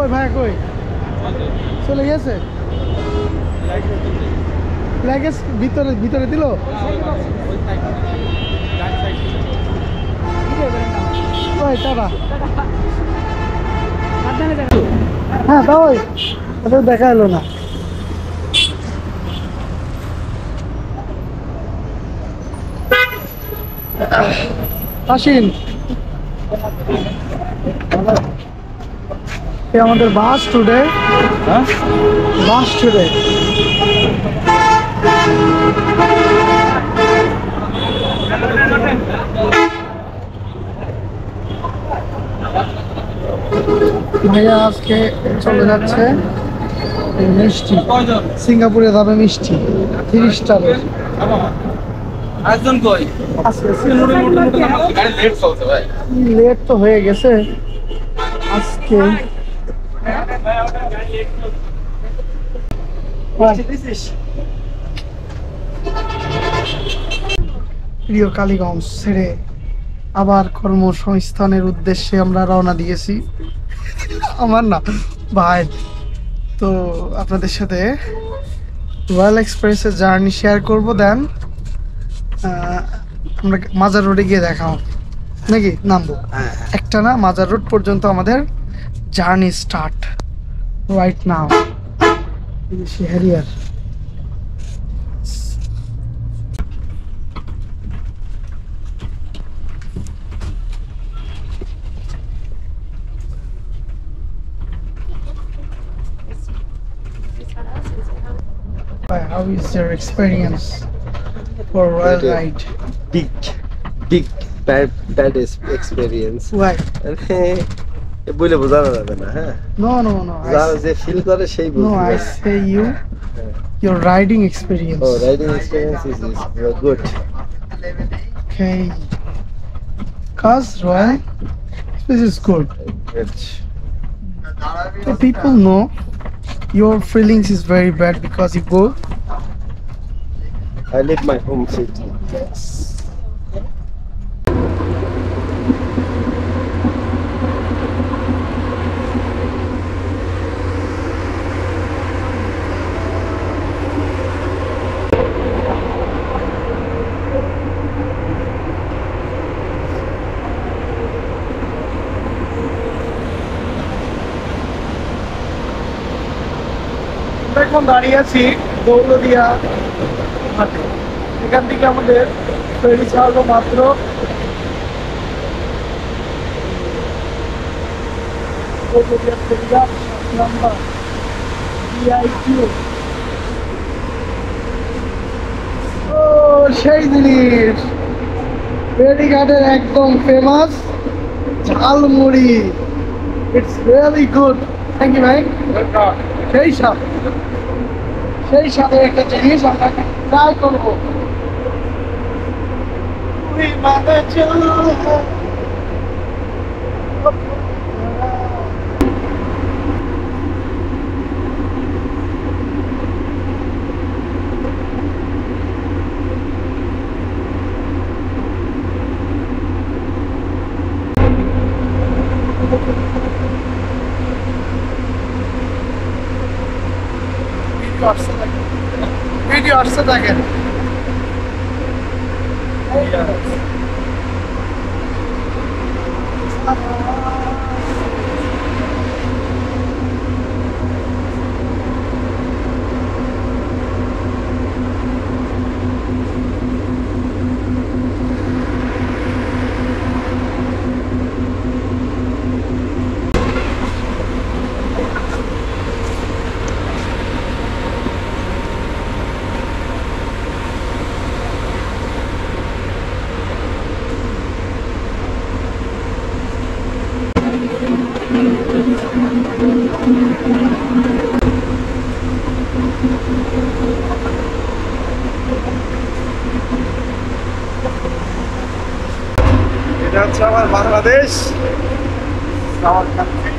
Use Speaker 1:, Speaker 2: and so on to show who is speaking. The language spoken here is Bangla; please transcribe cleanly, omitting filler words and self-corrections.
Speaker 1: কই ভাই কই চলে গেছে লাগেজ ভিতরে ভিতরে দিল ওই টাটা হ্যাঁ তা ওই দেখা এলো না আসিন আমাদের বাস টুডে বাস টুডে ভাইয়া আজকে চলে যাচ্ছে মিষ্টি সিঙ্গাপুরে যাবে মিষ্টি 3 স্টারের লেট তো হয়ে গেছে আজকে প্রিয় কালীগঞ্জ ছেড়ে আবার কর্মসংস্থানের উদ্দেশ্যে আমরা রওনা দিয়েছি আমার না ভাই তো আপনাদের সাথে রয়্যাল এক্সপ্রেসের জার্নি শেয়ার করব দেন আমরা মাজার রোডে গিয়ে দেখাও নাকি নামবো একটা না মাজার রোড পর্যন্ত আমাদের journey start right now Harrier How is your experience for royal ride?
Speaker 2: Bad experience.
Speaker 1: Why?
Speaker 2: বলে বোঝানো যাবে না হ্যাঁ
Speaker 1: No.
Speaker 2: যারা যে ফিল করে সেই বুঝবে
Speaker 1: No, I say your riding experience.
Speaker 2: Oh, riding experience is good.
Speaker 1: Okay. Cause royal this is good.
Speaker 2: Good.
Speaker 1: So people know your feelings is very bad because you go.
Speaker 2: I leave my home city.
Speaker 1: Yes. এখন দাঁড়িয়ে আছি দৌলদিয়া ঘাটে এখান থেকে আমাদের ফেরি ছাড়লো মাত্র দৌলদিয়া ফেরিঘাট নাম্বার BIQ ও সেই জিনিস ফেরিঘাটের একদম famous jhalmuri it's really good thank you ভাই সেই সাথে একটা জিনিস আমরা ট্রাই করবো ভিডিও আসছে দেখেন এটা হচ্ছে আমার বাংলাদেশ, আমার কান্ট্রি।